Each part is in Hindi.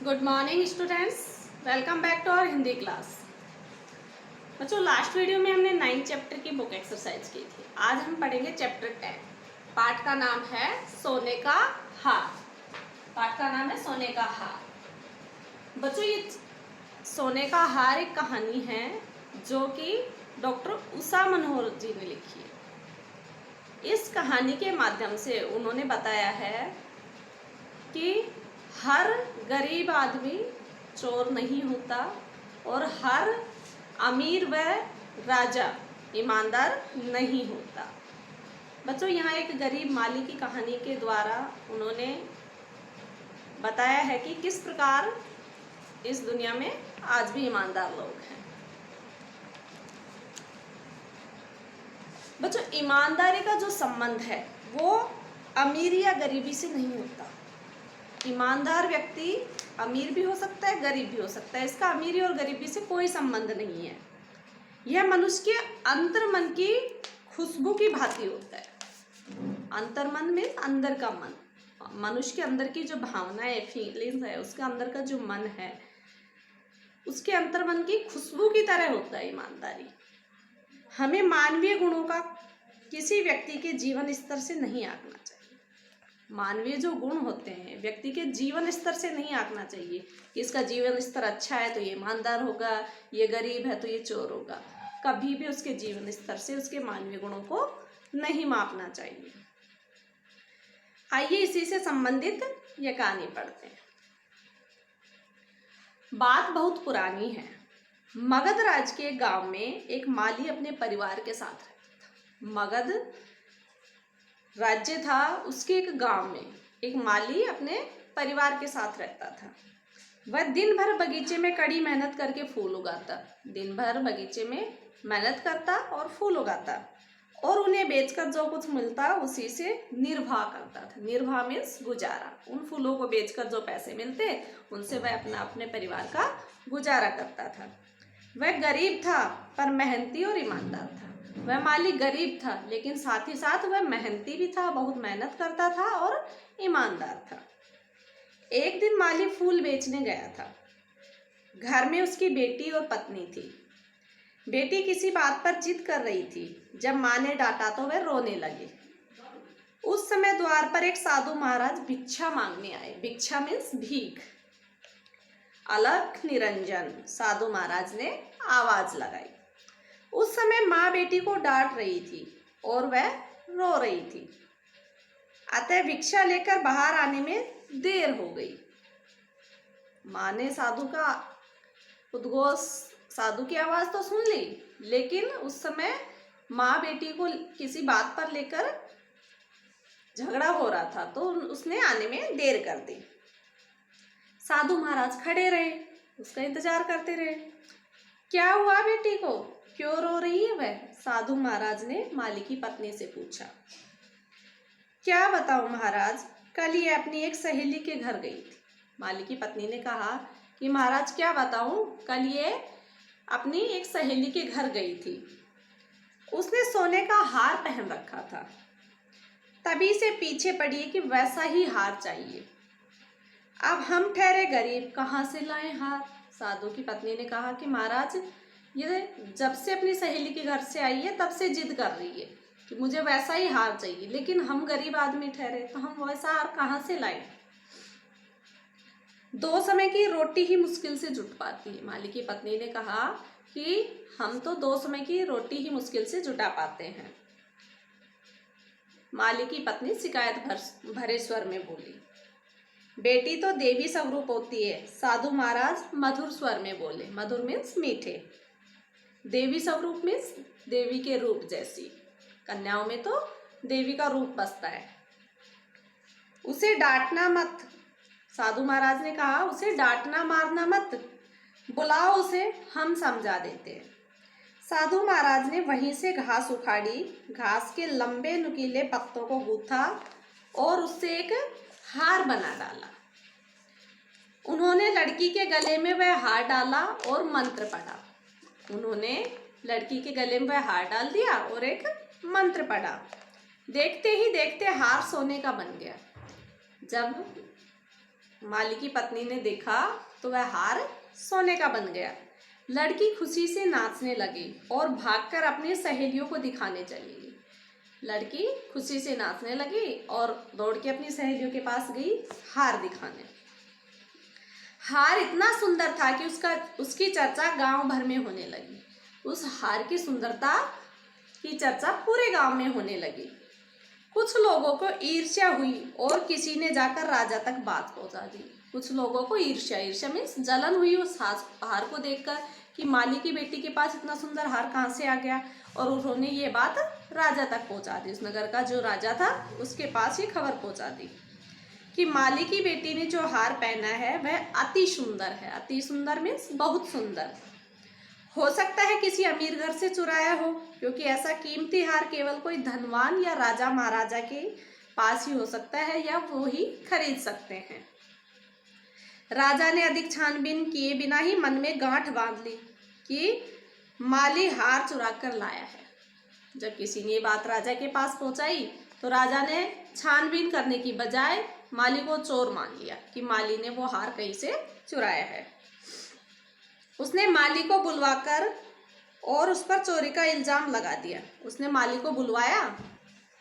Good morning students, welcome back to our Hindi class. बच्चों, लास्ट वीडियो में हमने 9th चैप्टर की बुक एक्सरसाइज की थी। आज हम पढ़ेंगे चैप्टर 10। पाठ का नाम है सोने का हार। पाठ का नाम है सोने का हार। बच्चों, ये सोने का हार एक कहानी है जो कि डॉक्टर उषा मनोहर जी ने लिखी है। इस कहानी के माध्यम से उन्होंने बताया है कि हर गरीब आदमी चोर नहीं होता और हर अमीर व राजा ईमानदार नहीं होता। बच्चों, यहाँ एक गरीब माली की कहानी के द्वारा उन्होंने बताया है कि किस प्रकार इस दुनिया में आज भी ईमानदार लोग हैं। बच्चों, ईमानदारी का जो संबंध है वो अमीर या गरीबी से नहीं होता। ईमानदार व्यक्ति अमीर भी हो सकता है, गरीब भी हो सकता है। इसका अमीरी और गरीबी से कोई संबंध नहीं है। यह मनुष्य के अंतर्मन की खुशबू की भांति होता है। अंतर्मन में अंदर का मन, मनुष्य के अंदर की जो भावनाएं, फीलिंग्स है, उसके अंदर का जो मन है, उसके अंतर्मन की खुशबू की तरह होता है ईमानदारी। हमें मानवीय गुणों का किसी व्यक्ति के जीवन स्तर से नहीं आंकना चाहिए। मानवीय जो गुण होते हैं व्यक्ति के जीवन स्तर से नहीं आंकना चाहिए कि इसका जीवन स्तर अच्छा है तो ये ईमानदार होगा, ये गरीब है तो ये चोर होगा। कभी भी उसके जीवन स्तर से उसके मानवीय गुणों को नहीं मापना चाहिए। आइए इसी से संबंधित ये कहानी पढ़ते हैं। बात बहुत पुरानी है। मगध राज्य के गांव में एक माली अपने परिवार के साथ रहता था। मगध राज्य था, उसके एक गांव में एक माली अपने परिवार के साथ रहता था। वह दिन भर बगीचे में कड़ी मेहनत करके फूल उगाता। दिन भर बगीचे में मेहनत करता और फूल उगाता और उन्हें बेचकर जो कुछ मिलता उसी से निर्वाह करता था। निर्वाह मीन्स गुजारा। उन फूलों को बेचकर जो पैसे मिलते उनसे वह अपने परिवार का गुजारा करता था। वह गरीब था पर मेहनती और ईमानदार था। वह माली गरीब था लेकिन साथ ही साथ वह मेहनती भी था, बहुत मेहनत करता था और ईमानदार था। एक दिन माली फूल बेचने गया था। घर में उसकी बेटी और पत्नी थी। बेटी किसी बात पर जिद कर रही थी। जब माँ ने डांटा तो वह रोने लगी। उस समय द्वार पर एक साधु महाराज भिक्षा मांगने आए। भिक्षा मीन्स भीख। अलख निरंजन साधु महाराज ने आवाज लगाई। उस समय माँ बेटी को डांट रही थी और वह रो रही थी, अतः भिक्षा लेकर बाहर आने में देर हो गई। माँ ने साधु का उद्घोष, साधु की आवाज तो सुन ली, लेकिन उस समय माँ बेटी को किसी बात पर लेकर झगड़ा हो रहा था तो उसने आने में देर कर दी। साधु महाराज खड़े रहे, उसका इंतजार करते रहे। क्या हुआ बेटी को, क्यों रो रही है वह? साधु महाराज ने माली की पत्नी से पूछा। क्या बताऊं महाराज, कल ये अपनी एक सहेली के घर गई थी। माली की पत्नी ने कहा कि महाराज क्या बताऊं, कल ये अपनी एक सहेली के घर गई थी। उसने सोने का हार पहन रखा था। तभी से पीछे पड़ी कि वैसा ही हार चाहिए। अब हम ठहरे गरीब, कहाँ से लाएं हार? साधु की पत्नी ने कहा कि महाराज, ये जब से अपनी सहेली के घर से आई है तब से जिद कर रही है कि मुझे वैसा ही हार चाहिए, लेकिन हम गरीब आदमी ठहरे तो हम वैसा हार कहाँ से लाएं? दो समय की रोटी ही मुश्किल से जुट पाती है। माली की पत्नी ने कहा कि हम तो 2 समय की रोटी ही मुश्किल से जुटा पाते हैं। माली की पत्नी शिकायत भरे स्वर में बोली। बेटी तो देवी स्वरूप होती है। साधु महाराज मधुर स्वर में बोले। मधुर मीन्स मीठे, देवी स्वरूप मीन्स देवी के रूप जैसी। कन्याओं में तो देवी का रूप बसता है। उसे डांटना मत, साधु महाराज ने कहा, उसे डांटना मारना मत, बुलाओ उसे, हम समझा देते हैं। साधु महाराज ने वहीं से घास उखाड़ी, घास के लंबे नुकीले पत्तों को गूथा और उससे एक हार बना डाला। उन्होंने लड़की के गले में वह हार डाला और मंत्र पढ़ा। उन्होंने लड़की के गले में वह हार डाल दिया और एक मंत्र पढ़ा। देखते ही देखते हार सोने का बन गया। जब माली की पत्नी ने देखा तो वह हार सोने का बन गया। लड़की खुशी से नाचने लगी और भागकर अपनी सहेलियों को दिखाने चली गई। लड़की खुशी से नाचने लगी और दौड़ के अपनी सहेलियों के पास गई हार दिखाने। हार इतना सुंदर था कि उसकी चर्चा गांव भर में होने लगी। उस हार की सुंदरता की चर्चा पूरे गांव में होने लगी। कुछ लोगों को ईर्ष्या हुई और किसी ने जाकर राजा तक बात पहुंचा दी। कुछ लोगों को ईर्ष्या मीन्स जलन हुई उस हार को देखकर कि माली की बेटी के पास इतना सुंदर हार कहाँ से आ गया, और उन्होंने ये बात राजा तक पहुंचा दी। उस नगर का जो राजा था उसके पास ये खबर पहुंचा दी कि माली की बेटी ने जो हार पहना है वह अति सुंदर है। अति सुंदर मीन्स बहुत सुंदर। हो सकता है किसी अमीर घर से चुराया हो, क्योंकि ऐसा कीमती हार केवल कोई धनवान या राजा महाराजा के पास ही हो सकता है या वो ही खरीद सकते हैं। राजा ने अधिक छानबीन किए बिना ही मन में गांठ बांध ली कि माली हार चुरा कर लाया है। जब किसी ने ये बात राजा के पास पहुंचाई तो राजा ने छानबीन करने की बजाय माली को चोर मान लिया कि माली ने वो हार कहीं से चुराया है। उसने माली को बुलवाकर और उस पर चोरी का इल्जाम लगा दिया। उसने माली को बुलवाया,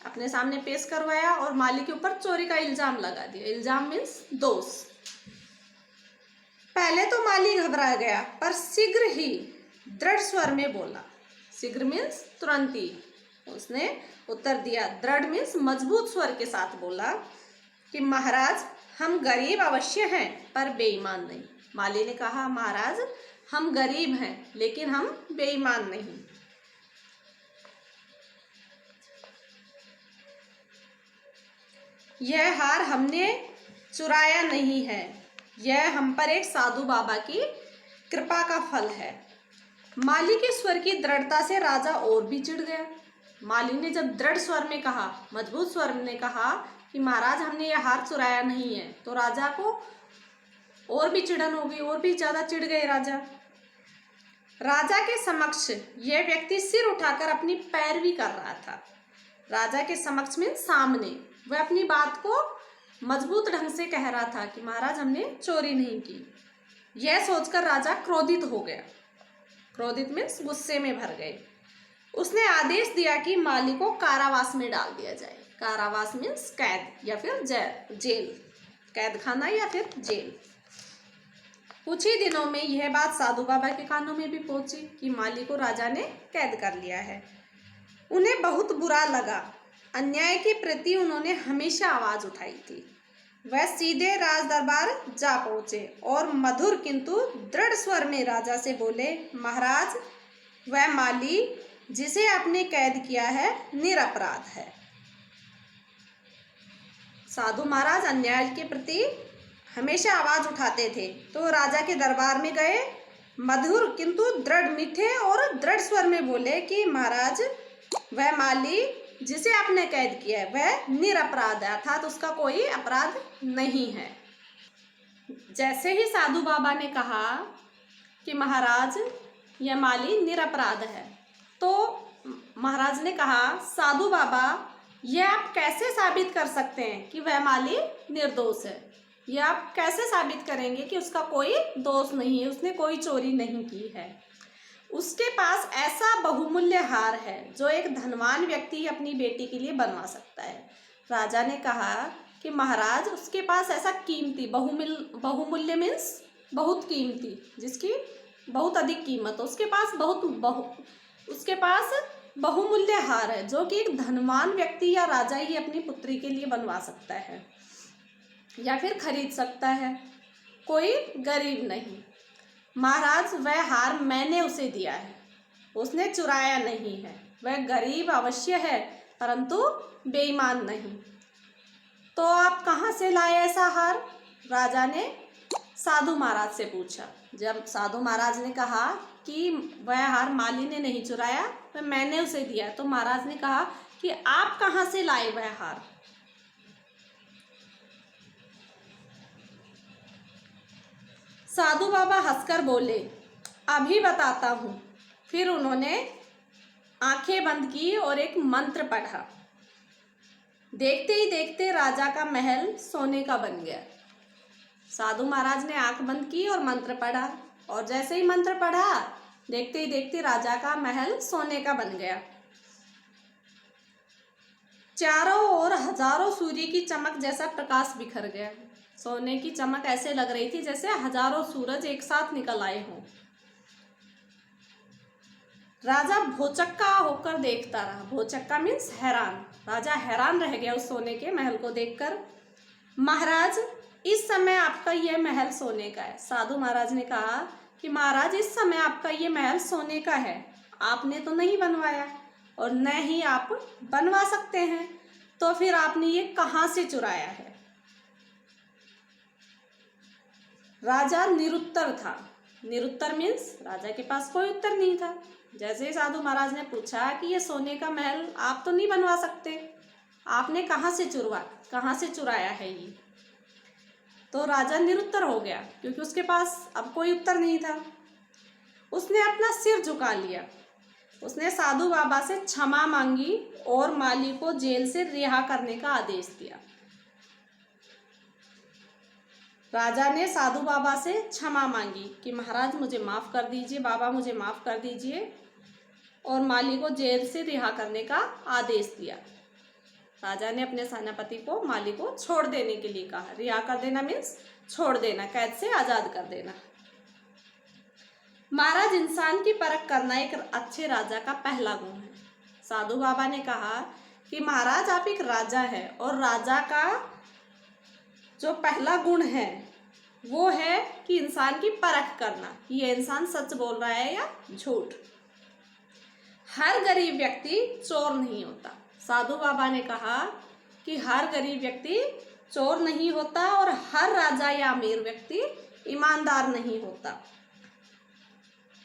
अपने सामने पेश करवाया और माली के ऊपर चोरी का इल्जाम लगा दिया। इल्जाम मीन्स दोष। पहले तो माली घबरा गया, पर शीघ्र ही दृढ़ स्वर में बोला। शीघ्र मीन्स तुरंत ही उसने उत्तर दिया। दृढ़ मीन्स मजबूत स्वर के साथ बोला कि महाराज, हम गरीब अवश्य हैं पर बेईमान नहीं। माली ने कहा, महाराज हम गरीब हैं लेकिन हम बेईमान नहीं। यह हार हमने चुराया नहीं है, यह हम पर एक साधु बाबा की कृपा का फल है। माली के स्वर की दृढ़ता से राजा और भी चिढ़ गया। माली ने जब दृढ़ स्वर में कहा, मजबूत स्वर में कहा कि महाराज हमने यह हार चुराया नहीं है, तो राजा को और भी चिढ़न हो गई, और भी ज्यादा चिढ़ गए राजा। राजा के समक्ष यह व्यक्ति सिर उठाकर अपनी पैरवी कर रहा था। राजा के समक्ष में सामने वह अपनी बात को मजबूत ढंग से कह रहा था कि महाराज हमने चोरी नहीं की। यह सोचकर राजा क्रोधित हो गया। क्रोधित मीन्स गुस्से में भर गए। उसने आदेश दिया कि माली को कारावास में डाल दिया जाए। कारावास मीन्स कैद या फिर जेल, कैद खाना या फिर जेल। कुछ ही दिनों में यह बात साधु बाबा के कानों में भी पहुंची कि माली को राजा ने कैद कर लिया है। उन्हें बहुत बुरा लगा। अन्याय के प्रति उन्होंने हमेशा आवाज उठाई थी। वह सीधे राज दरबार जा पहुंचे और मधुर किंतु दृढ़ स्वर में राजा से बोले, महाराज वह माली जिसे आपने कैद किया है निरपराध है। साधु महाराज अन्याय के प्रति हमेशा आवाज उठाते थे, तो राजा के दरबार में गए, मधुर किंतु दृढ़ मीठे और दृढ़ स्वर में बोले कि महाराज वह माली जिसे आपने कैद किया है वह निरपराध है, अर्थात उसका कोई अपराध नहीं है। जैसे ही साधु बाबा ने कहा कि महाराज यह माली निरपराध है, तो महाराज ने कहा, साधु बाबा यह आप कैसे साबित कर सकते हैं कि वह माली निर्दोष है? यह आप कैसे साबित करेंगे कि उसका कोई दोष नहीं है, उसने कोई चोरी नहीं की है? उसके पास ऐसा बहुमूल्य हार है जो एक धनवान व्यक्ति अपनी बेटी के लिए बनवा सकता है। राजा ने कहा कि महाराज उसके पास ऐसा कीमती बहुमूल्य मीन्स बहुत कीमती, जिसकी बहुत अधिक कीमत हो, उसके पास बहुमूल्य हार है जो कि एक धनवान व्यक्ति या राजा ही अपनी पुत्री के लिए बनवा सकता है या फिर खरीद सकता है, कोई गरीब नहीं। महाराज वह हार मैंने उसे दिया है, उसने चुराया नहीं है। वह गरीब अवश्य है परंतु बेईमान नहीं। तो आप कहाँ से लाए ऐसा हार? राजा ने साधु महाराज से पूछा। जब साधु महाराज ने कहा कि वह हार माली ने नहीं चुराया, वह मैंने उसे दिया, तो महाराज ने कहा कि आप कहाँ से लाए वह हार? साधु बाबा हंसकर बोले, अभी बताता हूँ। फिर उन्होंने आंखें बंद की और एक मंत्र पढ़ा। देखते ही देखते राजा का महल सोने का बन गया। साधु महाराज ने आंख बंद की और मंत्र पढ़ा, और जैसे ही मंत्र पढ़ा, देखते ही देखते राजा का महल सोने का बन गया। चारों ओर हजारों सूर्य की चमक जैसा प्रकाश बिखर गया। सोने की चमक ऐसे लग रही थी जैसे हजारों सूरज एक साथ निकल आए हों। राजा भौचक्का होकर देखता रहा। भौचक्का मीन्स हैरान। राजा हैरान रह गया उस सोने के महल को देखकर। महाराज, इस समय आपका यह महल सोने का है। साधु महाराज ने कहा कि महाराज, इस समय आपका ये महल सोने का है, आपने तो नहीं बनवाया और न ही आप बनवा सकते हैं, तो फिर आपने ये कहाँ से चुराया है? राजा निरुत्तर था। निरुत्तर मीन्स राजा के पास कोई उत्तर नहीं था। जैसे ही साधु महाराज ने पूछा कि ये सोने का महल आप तो नहीं बनवा सकते, आपने कहाँ से चुराया है ये, तो राजा निरुत्तर हो गया क्योंकि उसके पास अब कोई उत्तर नहीं था। उसने अपना सिर झुका लिया। उसने साधु बाबा से क्षमा मांगी और माली को जेल से रिहा करने का आदेश दिया। राजा ने साधु बाबा से क्षमा मांगी कि महाराज मुझे माफ़ कर दीजिए, बाबा मुझे माफ़ कर दीजिए, और माली को जेल से रिहा करने का आदेश दिया। राजा ने अपने सेनापति को माली को छोड़ देने के लिए कहा। रिहा कर देना मीन्स छोड़ देना, कैद से आज़ाद कर देना। महाराज, इंसान की परख करना एक अच्छे राजा का पहला गुण है। साधु बाबा ने कहा कि महाराज, आप एक राजा है और राजा का जो पहला गुण है वो है कि इंसान की परख करना, ये इंसान सच बोल रहा है या झूठ। हर गरीब व्यक्ति चोर नहीं होता। साधु बाबा ने कहा कि हर गरीब व्यक्ति चोर नहीं होता और हर राजा या अमीर व्यक्ति ईमानदार नहीं होता।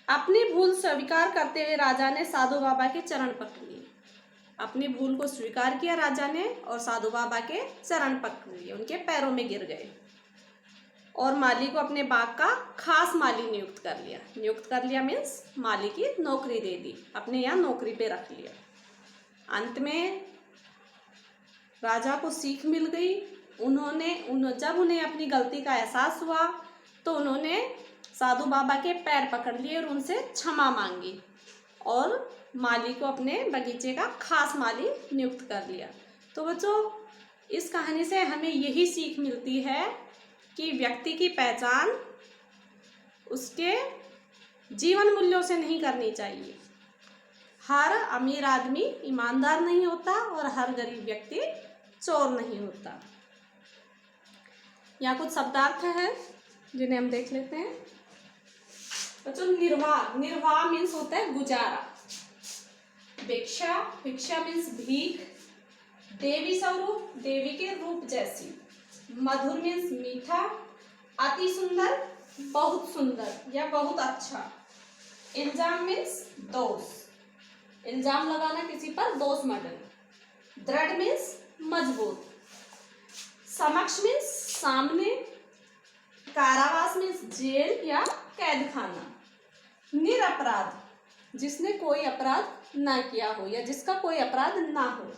अपनी भूल स्वीकार करते हुए राजा ने साधु बाबा के चरण पकड़ लिए। अपनी भूल को स्वीकार किया राजा ने और साधु बाबा के चरण पकड़ लिए, उनके पैरों में गिर गए और माली को अपने बाग का खास माली नियुक्त कर लिया मीन्स माली की नौकरी दे दी, अपने यहाँ नौकरी पे रख लिया। अंत में राजा को सीख मिल गई। जब उन्हें अपनी गलती का एहसास हुआ तो उन्होंने साधु बाबा के पैर पकड़ लिए और उनसे क्षमा मांगी और माली को अपने बगीचे का खास माली नियुक्त कर लिया। तो बच्चों, इस कहानी से हमें यही सीख मिलती है कि व्यक्ति की पहचान उसके जीवन मूल्यों से नहीं करनी चाहिए। हर अमीर आदमी ईमानदार नहीं होता और हर गरीब व्यक्ति चोर नहीं होता। यहाँ कुछ शब्दार्थ हैं जिन्हें हम देख लेते हैं। बच्चों, निर्वाह मीन्स होता है गुजारा। भिक्षा मीन्स भीख। देवी स्वरूप, देवी के रूप जैसी। मधुर मीन्स मीठा। अति सुंदर, बहुत सुंदर या बहुत अच्छा। इल्जाम मीन्स दोष, इल्जाम लगाना किसी पर, दोष मढ़ना। दृढ़ मीन्स मजबूत। समक्ष मीन्स सामने। कारावास मीन्स जेल या कैद खाना। निरपराध, जिसने कोई अपराध ना किया हो या जिसका कोई अपराध ना हो।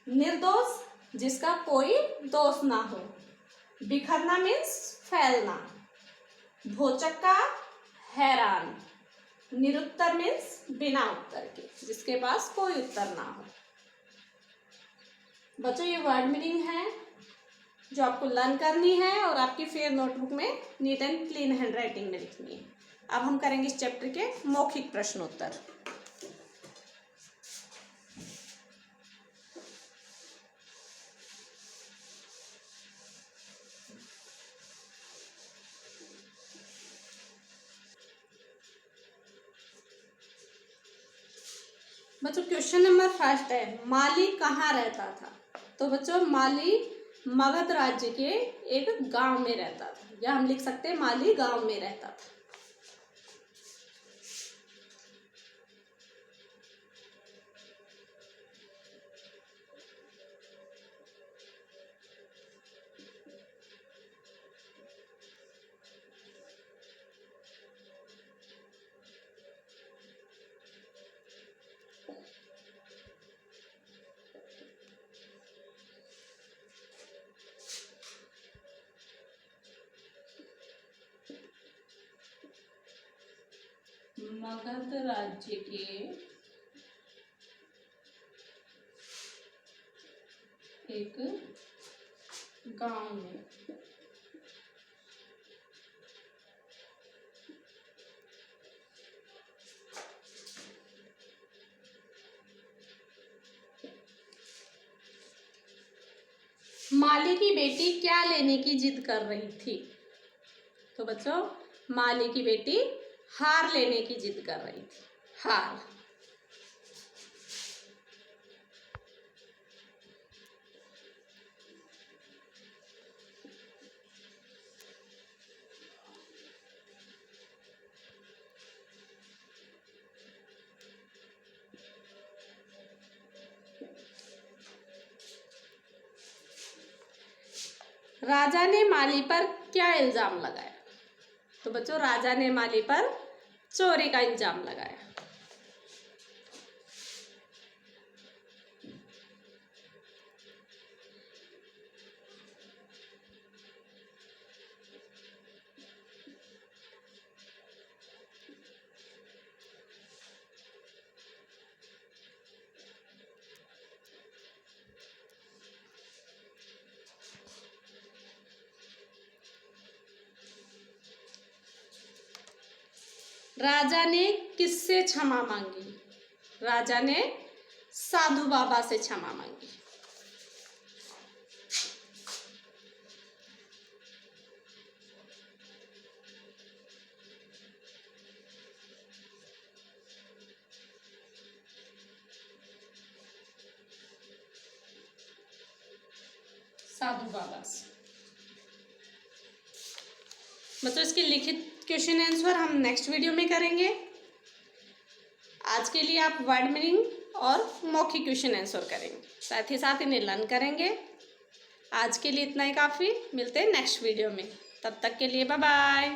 निर्दोष, जिसका कोई दोष ना हो। बिखरना मीन्स फैलना। भौचक्का, हैरान। निरुत्तर मीन्स बिना उत्तर के, जिसके पास कोई उत्तर ना हो। बच्चों, ये वर्ड मीनिंग है जो आपको लर्न करनी है और आपकी फेयर नोटबुक में neat and clean hand writing में लिखनी है। अब हम करेंगे इस चैप्टर के मौखिक प्रश्नोत्तर। बच्चों, क्वेश्चन नंबर फर्स्ट है, माली कहाँ रहता था? तो बच्चों, माली मगध राज्य के एक गांव में रहता था, या हम लिख सकते हैं माली गांव में रहता था। मगध राज्य के एक गांव में माली की बेटी क्या लेने की जिद कर रही थी? तो बच्चों, माली की बेटी हार लेने की जिद कर रही थी। हार। राजा ने माली पर क्या इल्जाम लगाया? तो बच्चों, राजा ने माली पर चोरी का इल्जाम लगाया। राजा ने किससे क्षमा मांगी? राजा ने साधु बाबा से क्षमा मांगी। साधु बाबा से। मतलब इसके लिखित क्वेश्चन आंसर हम नेक्स्ट वीडियो में करेंगे। आज के लिए आप वर्ड मीनिंग और मौखिक क्वेश्चन आंसर करेंगे, साथ ही साथ इन्हें लर्न करेंगे। आज के लिए इतना ही काफ़ी। मिलते हैं नेक्स्ट वीडियो में, तब तक के लिए बाय बाय।